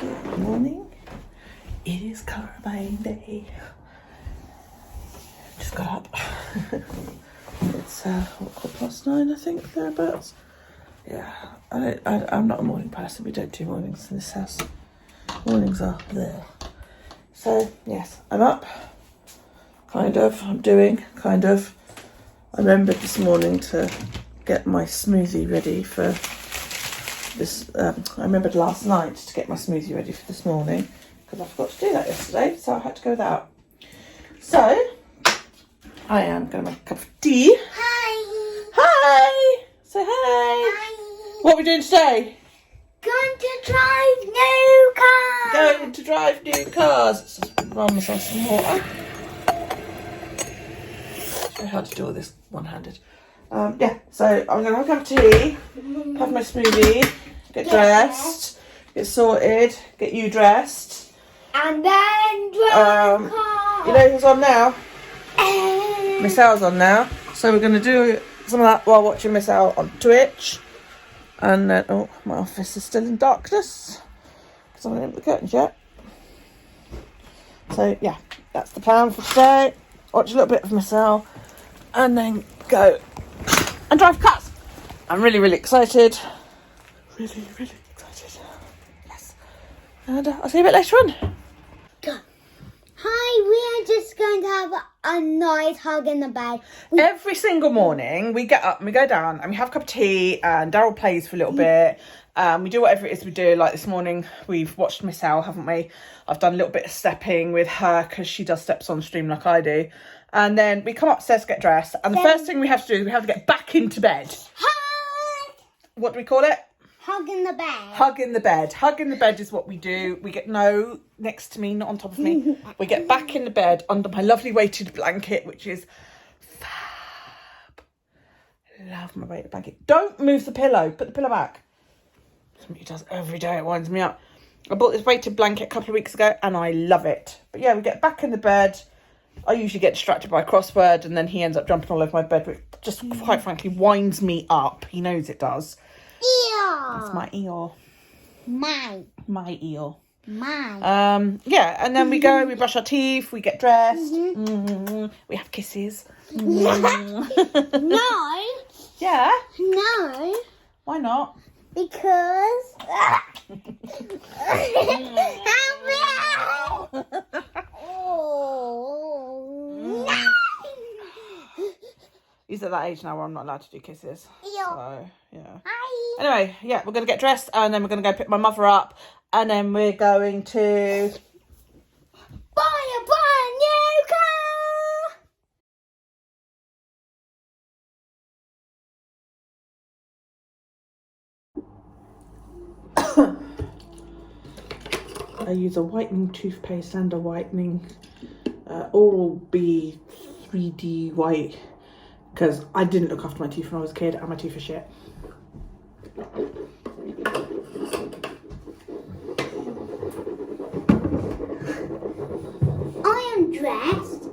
Good morning. It is Carabine Day. Just got up. It's 9:15, I think, thereabouts. Yeah, I'm not a morning person. We don't do mornings in this house. Mornings are there. So yes, I'm up. Kind of. I'm doing kind of. I remembered this morning to get my smoothie ready for this. I remembered last night to get my smoothie ready for this morning because I forgot to do that yesterday, so I had to go without. So I am going to make a cup of tea. Hi. Hi. Say hi. Hi. What are we doing today? Going to drive new cars. Going to drive new cars. Let's just run myself some water. Show you how to do all this one-handed. Yeah, so I'm going to have a cup of tea, have my smoothie, get dressed, get sorted, get you dressed. And then drive the car. You know who's on now? Miss Al's on now. So we're going to do some of that while watching Miss Al on Twitch. And then, oh, my office is still in darkness because I haven't opened the curtains yet. So yeah, that's the plan for today. Watch a little bit of Miss Al and then go and drive cars. I'm really, really excited. Really, really excited. Yes. And I'll see you a bit later on. Go. Hi, we are just going to have a nice hug in the bed. Every single morning we get up and we go down and we have a cup of tea and Daryl plays for a little bit. We do whatever it is we do. Like this morning we've watched Miss Al, haven't we? I've done a little bit of stepping with her because she does steps on stream like I do. And then we come upstairs to get dressed. And the first thing we have to do is we have to get back into bed. Hug. What do we call it? Hug in the bed. Hug in the bed. Hug in the bed is what we do. We get next to me, not on top of me. We get back in the bed under my lovely weighted blanket, which is fab. Love my weighted blanket. Don't move the pillow. Put the pillow back. Something he does every day. It winds me up. I bought this weighted blanket a couple of weeks ago and I love it. But yeah, we get back in the bed. I usually get distracted by a crossword and then he ends up jumping all over my bed, which just quite frankly winds me up. He knows it does. Ear. That's my ear. My ear. Mine. Yeah, and then we go, we brush our teeth, we get dressed, we have kisses. No. Yeah? No. Why not? Because. He's at that age now where I'm not allowed to do kisses. Ew. So, yeah. Hi. Anyway, yeah, we're going to get dressed and then we're going to go pick my mother up and then we're going to Buy a brand new car. I use a whitening toothpaste and a whitening Oral-B 3D white because I didn't look after my teeth when I was a kid and my teeth are shit. I am dressed.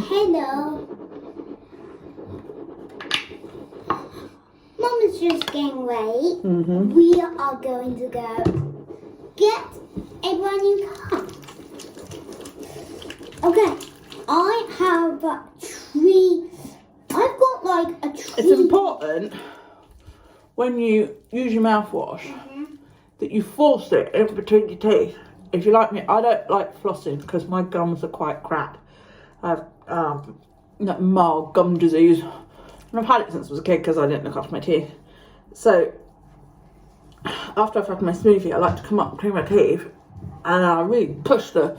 Hello. Mum is just getting ready. We are going to go get a brand new car. Okay, I have a tree. I've got like a tree. It's important when you use your mouthwash that you force it in between your teeth. If you like me, I don't like flossing because my gums are quite crap. I have mild gum disease. And I've had it since I was a kid because I didn't look after my teeth. So after I've had my smoothie, I like to come up and clean my teeth and I really push the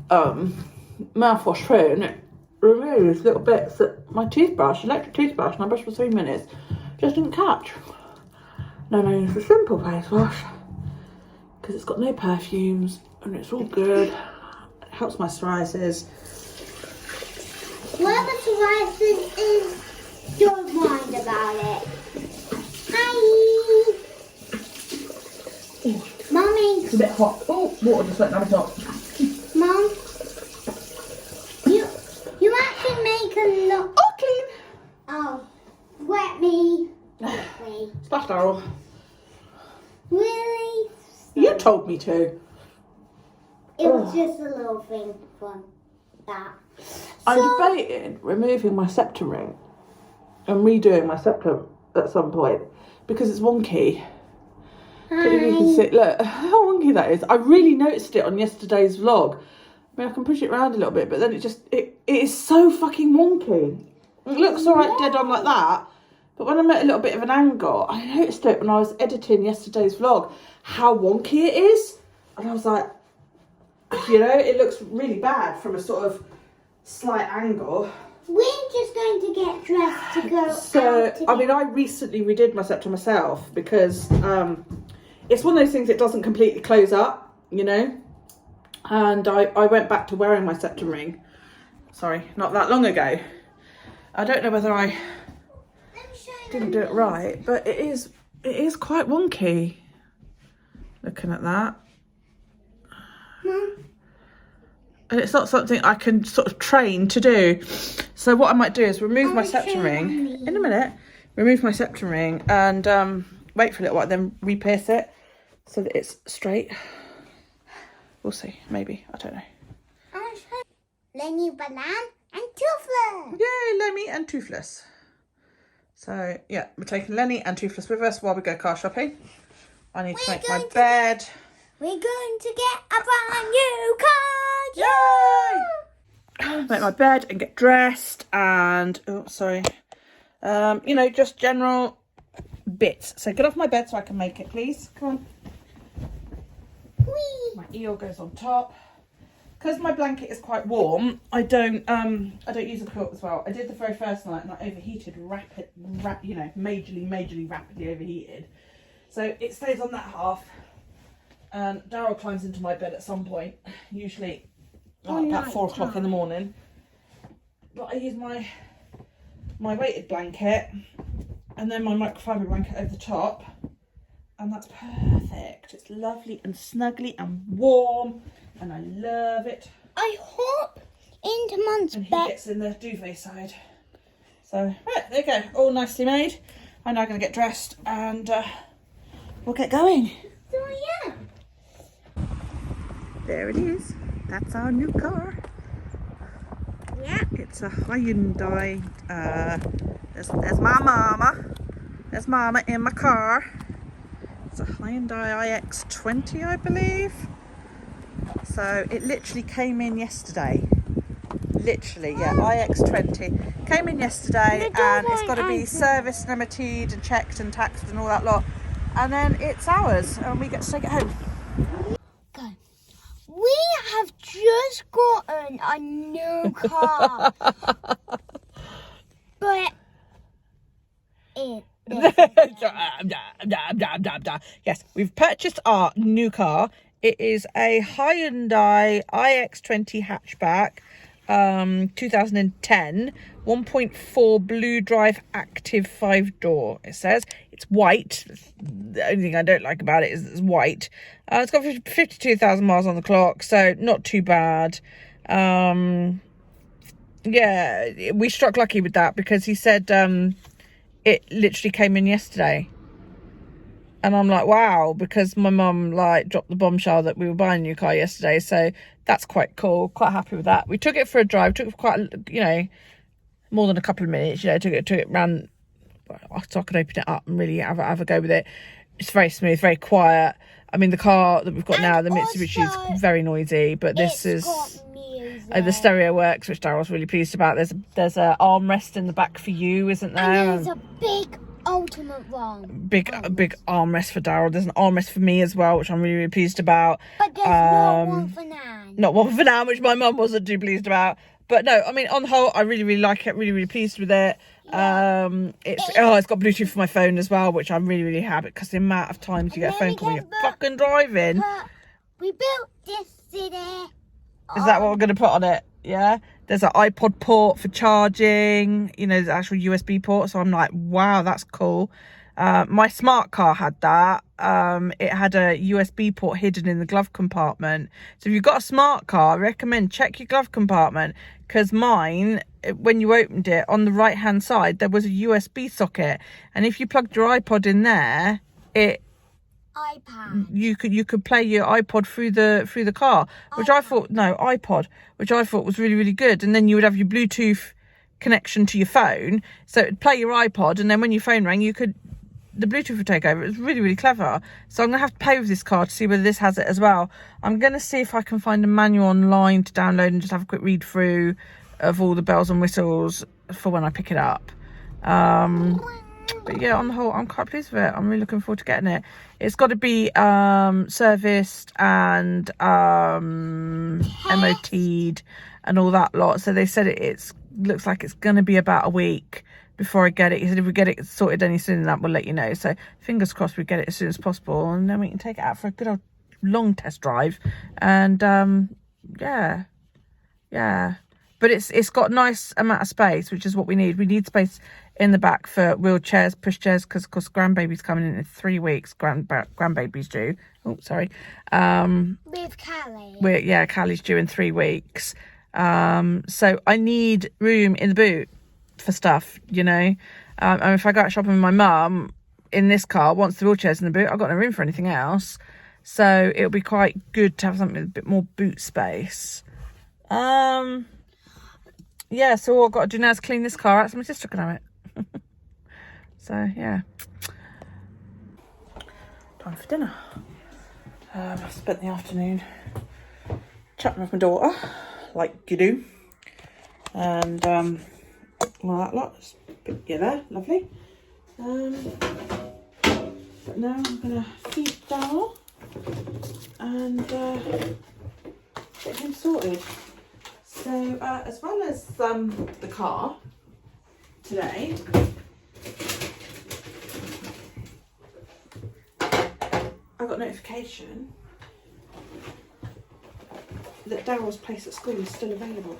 mouthwash through and it removes little bits that my toothbrush, electric toothbrush, and I brushed for 3 minutes, just didn't catch. Then I use the simple face wash because it's got no perfumes and it's all good. It helps my psoriasis. Whatever psoriasis is, don't mind about it. Hi. Mummy. It's a bit hot. Oh, water just went down the top. Mum. You actually make a lot. Oh, clean. Oh, wet me. Splash Daryl. Really? You told me to. It was just a little thing from that. I'm debating removing my scepter ring and redoing my scepter at some point because it's wonky. I don't know if you can see. Look how wonky that is. I really noticed it on yesterday's vlog. I mean, I can push it around a little bit, but then it is so fucking wonky. It looks alright dead on like that, but when I'm at a little bit of an angle, I noticed it when I was editing yesterday's vlog, how wonky it is. And I was like, you know, it looks really bad from a sort of slight angle. We're just going to get dressed to go So, I mean, I recently redid my scepter myself because it's one of those things that doesn't completely close up, you know. And I went back to wearing my scepter ring, sorry, not that long ago. I don't know whether I didn't do it right, but it is quite wonky. Looking at that. And it's not something I can sort of train to do. So what I might do is remove my scepter ring in a minute, remove my scepter ring and wait for a little while, then re-pierce it so that it's straight. We'll see, maybe, I don't know. Lenny, Banana and Toothless. Yay, Lemmy and Toothless. So yeah, we're taking Lenny and Toothless with us while we go car shopping. I need to make my bed. We're going to get a brand new car. Yay! Make my bed and get dressed and, oh, sorry. You know, just general bits. So get off my bed so I can make it, please. Come on. Whee! My eel goes on top. Because my blanket is quite warm, I don't use a quilt as well. I did the very first night and I overheated majorly rapidly overheated. So it stays on that half. And Daryl climbs into my bed at some point, usually about 4 o'clock in the morning. But I use my weighted blanket and then my microfiber blanket over the top. And that's perfect. It's lovely and snuggly and warm. And I love it. I hop into Mum's and bed. He gets in the duvet side. So, right, there you go. All nicely made. I'm now going to get dressed and we'll get going. So, yeah. There it is. That's our new car. Yeah. It's a Hyundai. There's my mama. There's mama in my car. It's a Hyundai iX20, I believe. So it literally came in yesterday. Literally, yeah, iX20 came in yesterday, and it's got to be serviced and MOT'd and checked and taxed and all that lot. And then it's ours, and we get to take it home. Go. We have just gotten a new car, but it. Yes, we've purchased our new car. It is a Hyundai iX20 hatchback, 2010, 1.4 Blue Drive Active 5-door. It says it's white. The only thing I don't like about it is it's white. It's got 52,000 miles on the clock, so not too bad. Yeah, we struck lucky with that because he said it literally came in yesterday. And I'm like, wow, because my mum dropped the bombshell that we were buying a new car yesterday. So that's quite cool. Quite happy with that. We took it for a drive. Took it for quite, more than a couple of minutes. Took it round so I could open it up and really have a go with it. It's very smooth, very quiet. I mean, the car that we've got now, the Mitsubishi, is very noisy, but this is the stereo works, which Daryl's really pleased about. There's a armrest in the back for you, isn't there? And there's a big ultimate one. Big armrest for Daryl. There's an armrest for me as well, which I'm really, really pleased about. But there's not one for Nan. Not one for Nan, which my mum wasn't too pleased about. But no, I mean, on the whole, I really, really like it. Really, really pleased with it. Yeah. It's got Bluetooth for my phone as well, which I'm really, really happy because the amount of times you get a phone call when you're fucking driving. We built this city. Is that what we're going to put on it? Yeah. There's an iPod port for charging. There's an actual USB port. So I'm like, wow, that's cool. My smart car had that. It had a USB port hidden in the glove compartment. So if you've got a smart car, I recommend check your glove compartment because mine, when you opened it, on the right hand side there was a USB socket, and if you plugged your iPod in there, it iPad. You could play your iPod through the car, which I thought iPod, which I thought was really, really good. And then you would have your Bluetooth connection to your phone, so it'd play your iPod, and then when your phone rang, the Bluetooth would take over. It was really, really clever. So I'm gonna have to pay with this card to see whether this has it as well. I'm gonna see if I can find a manual online to download and just have a quick read through of all the bells and whistles for when I pick it up. But yeah, on the whole, I'm quite pleased with it. I'm really looking forward to getting it. It's got to be serviced and MOT'd and all that lot. So they said it looks like it's going to be about a week before I get it. He said if we get it sorted any sooner than that, we'll let you know. So fingers crossed we get it as soon as possible, and then we can take it out for a good old long test drive. And yeah. But it's got a nice amount of space, which is what we need. We need space in the back for wheelchairs, pushchairs, because of course grandbaby's coming in 3 weeks. Grandbaby's due. Oh, sorry. With Callie. Callie's due in 3 weeks. So I need room in the boot for stuff, you know. And if I go out shopping with my mum in this car, once the wheelchair's in the boot, I've got no room for anything else. So it'll be quite good to have something with a bit more boot space. Yeah, so all I've got to do now is clean this car out so my sister can have it. So, yeah. Time for dinner. I've spent the afternoon chatting with my daughter, like you do. And all that lot. Yeah, there, lovely. But now I'm going to feed Dal and get him sorted. So, as well as the car today, I got notification that Daryl's place at school is still available.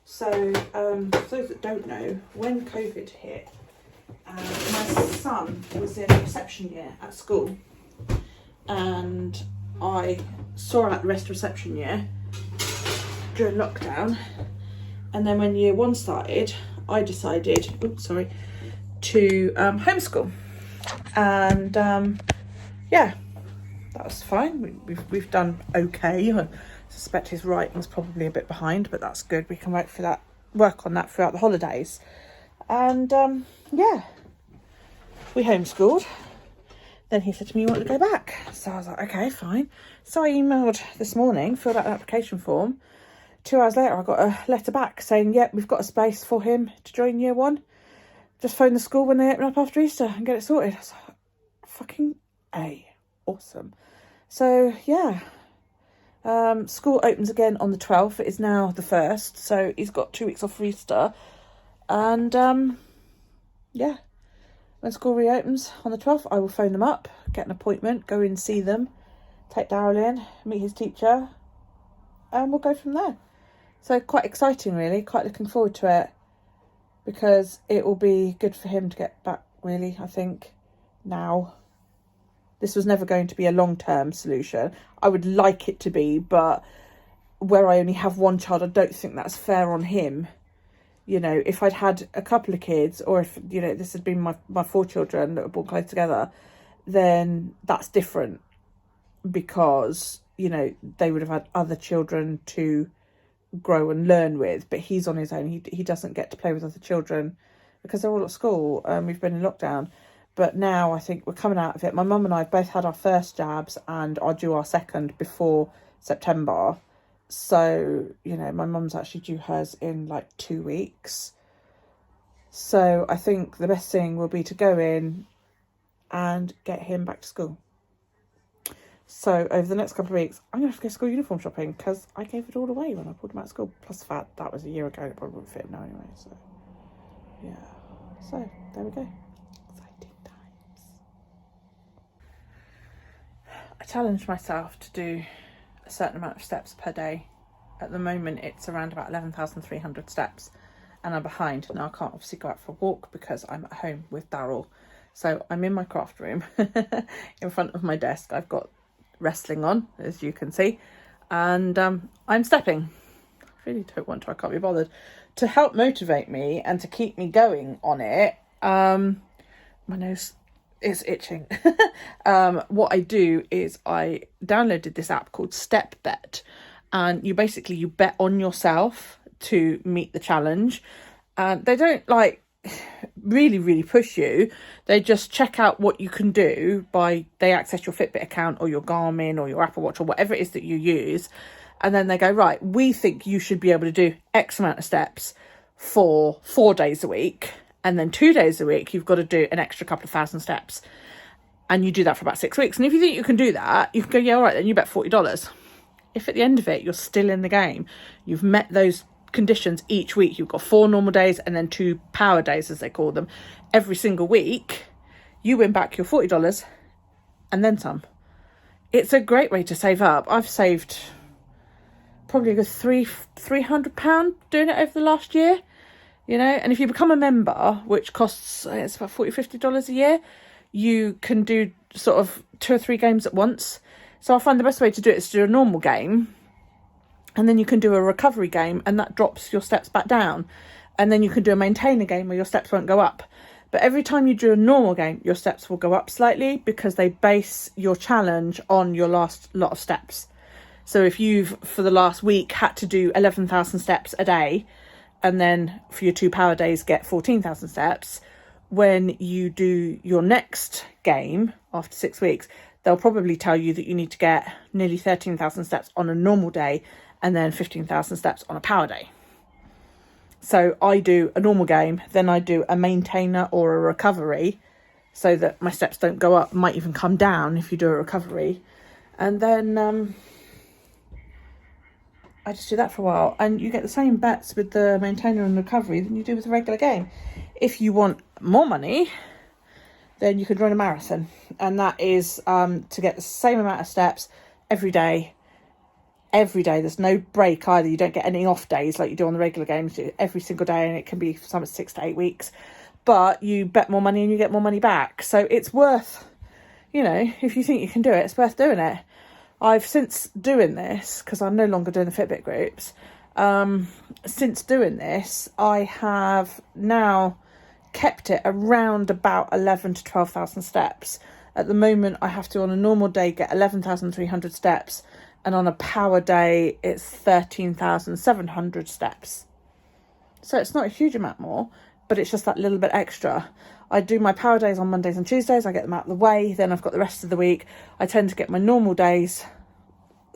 So, for those that don't know, when COVID hit, my son was in reception year at school, and I saw at the rest of reception year during lockdown, and then when year 1 started, I decided to homeschool, and yeah, that was fine. We've done okay. I suspect his writing's probably a bit behind, but that's good. We can work on that throughout the holidays. And yeah, we homeschooled. Then he said to me, you want to go back? So I was like, okay, fine. So I emailed this morning, filled out an application form. 2 hours later, I got a letter back saying, yep, we've got a space for him to join year 1. Just phone the school when they open up after Easter and get it sorted. I was like, fucking A. Awesome. So, yeah. School opens again on the 12th. It is now the 1st. So he's got 2 weeks off for Easter. And, yeah. When school reopens on the 12th, I will phone them up, get an appointment, go in and see them, take Daryl in, meet his teacher, and we'll go from there. So quite exciting, really. Quite looking forward to it, because it will be good for him to get back, really, I think, now. This was never going to be a long-term solution. I would like it to be, but where I only have one child, I don't think that's fair on him. You know, if I'd had a couple of kids, or if, you know, this had been my 4 children that were born close together, then that's different, because, you know, they would have had other children to grow and learn with. But he's on his own. He doesn't get to play with other children because they're all at school. We've been in lockdown. But now I think we're coming out of it. My mum and I both had our first jabs and are due our second before September. So, you know, my mum's actually due hers in like 2 weeks. So I think the best thing will be to go in and get him back to school. So over the next couple of weeks, I'm going to have to go school uniform shopping, because I gave it all away when I pulled him out of school. Plus the fact that was a year ago, it probably wouldn't fit him now anyway. So, yeah. So, there we go. Exciting times. I challenged myself to do a certain amount of steps per day. At the moment, it's around about 11,300 steps, and I'm behind. Now, I can't obviously go out for a walk because I'm at home with Daryl. So I'm in my craft room in front of my desk. I've got wrestling on, as you can see, and I'm stepping. I really don't want to, I can't be bothered. To help motivate me and to keep me going on it, my nose it's itching. What I do is I downloaded this app called Step Bet, and you bet on yourself to meet the challenge. And they don't like really push you. They just check out what you can do they access your Fitbit account or your Garmin or your Apple Watch or whatever it is that you use. And then they go, right, we think you should be able to do X amount of steps for 4 days a week. And then 2 days a week, you've got to do an extra couple of thousand steps. And you do that for about 6 weeks. And if you think you can do that, you can go, yeah, all right, then you bet $40. If at the end of it, you're still in the game, you've met those conditions each week, you've got 4 normal days and then 2 power days, as they call them, every single week, you win back your $40 and then some. It's a great way to save up. I've saved probably a good £300 doing it over the last year, you know. And if you become a member, which costs, it's about $40-50 a year, you can do sort of 2 or 3 games at once. So I find the best way to do it is to do a normal game, and then you can do a recovery game, and that drops your steps back down. And then you can do a maintainer game where your steps won't go up. But every time you do a normal game, your steps will go up slightly, because they base your challenge on your last lot of steps. So if you've, for the last week, had to do 11,000 steps a day, and then for your 2 power days get 14,000 steps, when you do your next game after 6 weeks, they'll probably tell you that you need to get nearly 13,000 steps on a normal day and then 15,000 steps on a power day. So I do a normal game, then I do a maintainer or a recovery, so that my steps don't go up, might even come down if you do a recovery. And then I just do that for a while, and you get the same bets with the maintainer and recovery than you do with a regular game. If you want more money, then you could run a marathon, and that is to get the same amount of steps every day. There's no break either. You don't get any off days like you do on the regular games. You do every single day, and it can be some 6 to 8 weeks, but you bet more money and you get more money back. So it's worth, you know, if you think you can do it, it's worth doing it. I've since doing this, because I'm no longer doing the Fitbit groups, since doing this, I have now kept it around about 11 to 12,000 steps. At the moment, I have to, on a normal day, get 11,300 steps, and on a power day, it's 13,700 steps. So it's not a huge amount more, but it's just that little bit extra. I do my power days on Mondays and Tuesdays. I get them out of the way. Then I've got the rest of the week. I tend to get my normal days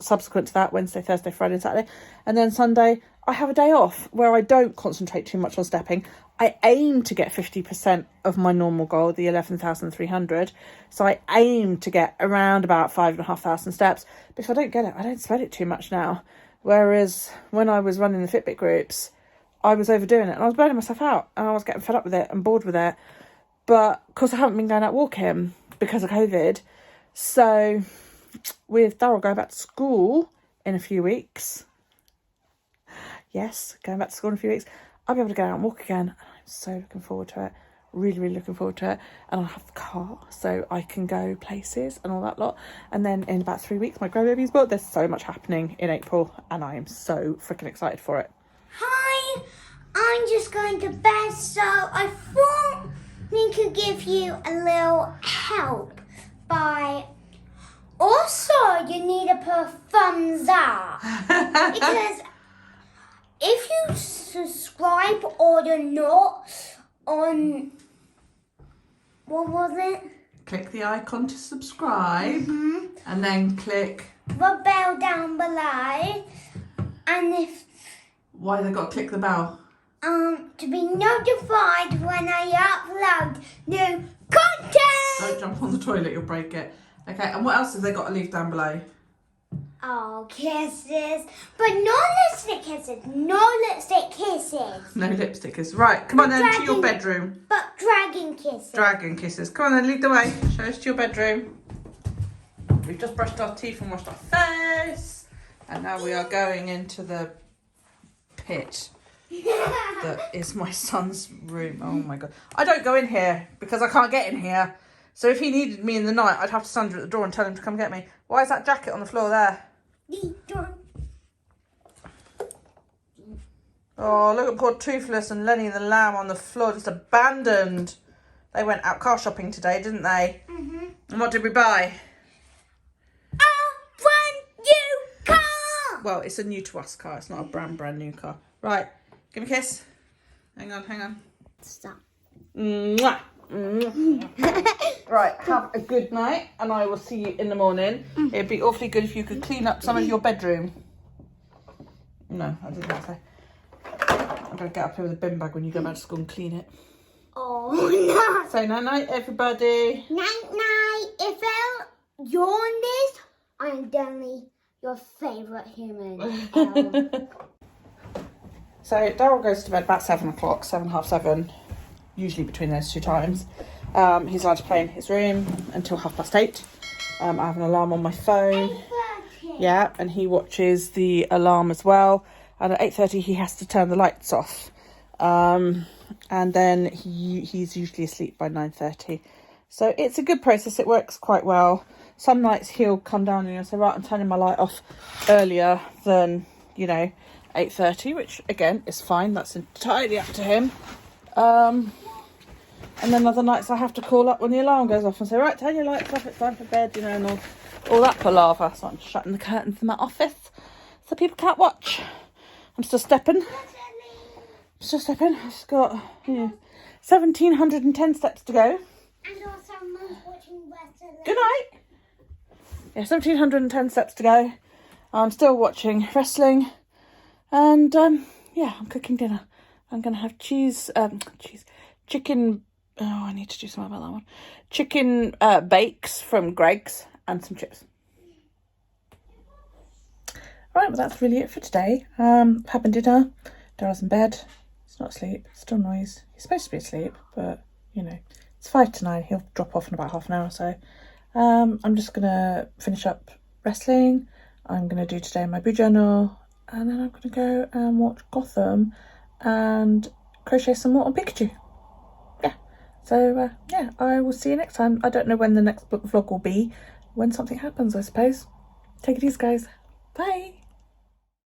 subsequent to that, Wednesday, Thursday, Friday and Saturday. And then Sunday, I have a day off where I don't concentrate too much on stepping. I aim to get 50% of my normal goal, the 11,300. So I aim to get around about 5,500 steps. But if I don't get it, I don't sweat it too much now. Whereas when I was running the Fitbit groups, I was overdoing it and I was burning myself out and I was getting fed up with it and bored with it. But of course I haven't been going out walking because of COVID. So with Daryl going back to school in a few weeks, yes, going back to school in a few weeks, I'll be able to go out and walk again. And I'm so looking forward to it. Really looking forward to it. And I'll have the car so I can go places and all that lot. And then in about 3 weeks, my grandbaby's born. There's so much happening in April and I am so freaking excited for it. Hi, I'm just going to bed, so I thought we could give you a little help by... Also, you need to put a thumbs up. Because if you subscribe or you're not on... What was it? Click the icon to subscribe and then click... the bell down below. And if... Why they got to click the bell? To be notified when I upload new content. Don't jump on the toilet, you'll break it. Okay, and what else have they got to leave down below? Oh, kisses. But no lipstick kisses. No lipstick kisses. No lipstick kisses. Right, come on then to your bedroom. But dragon kisses. Dragon kisses. Come on then, lead the way. Show us to your bedroom. We've just brushed our teeth and washed our face. And now we are going into the pit. That is my son's room. Oh my God. I don't go in here because I can't get in here. So if he needed me in the night, I'd have to stand at the door and tell him to come get me. Why is that jacket on the floor there? Oh, look at poor Toothless and Lenny the lamb on the floor, just abandoned. They went out car shopping today, didn't they? And what did we buy? A brand new car! Well, it's a new to us car. It's not a brand new car. Right, give me a kiss. Hang on. Stop. Mwah. Right, have a good night, and I will see you in the morning. It'd be awfully good if you could clean up some of your bedroom. No, I didn't say. I'm going to get up here with a bin bag when you go back to school and clean it. Oh, no. Say night-night, everybody. Night-night. If you're on this, I'm definitely your favourite human ever. So Daryl goes to bed about 7 o'clock, 7, half 7, usually between those two times. He's allowed to play in his room until 8:30. I have an alarm on my phone. 8:30. Yeah, and he watches the alarm as well. And at 8:30 he has to turn the lights off. And then he's usually asleep by 9:30. So it's a good process. It works quite well. Some nights he'll come down and he'll say, right, I'm turning my light off earlier than, 8:30, which again is fine. That's entirely up to him. And then other nights I have to call up when the alarm goes off and say, right, turn your lights off, it's time for bed, and all that palaver. So I'm shutting the curtains in my office so people can't watch. I'm still stepping. I've just got 1,710 steps to go. And also, Mum's watching wrestling. Good night. Yeah, 1,710 steps to go. I'm still watching wrestling. And, I'm cooking dinner. I'm going to have chicken. Oh, I need to do something about that one. Chicken bakes from Greg's and some chips. Right, well, that's really it for today. Having dinner. Daryl's in bed. He's not asleep. Still noise. He's supposed to be asleep, but, it's 5 to 9. He'll drop off in about half an hour or so. I'm just going to finish up wrestling. I'm going to do today my boo journal. And then I'm going to go and watch Gotham and crochet some more on Pikachu. Yeah. So, I will see you next time. I don't know when the next book vlog will be. When something happens, I suppose. Take it easy, guys. Bye.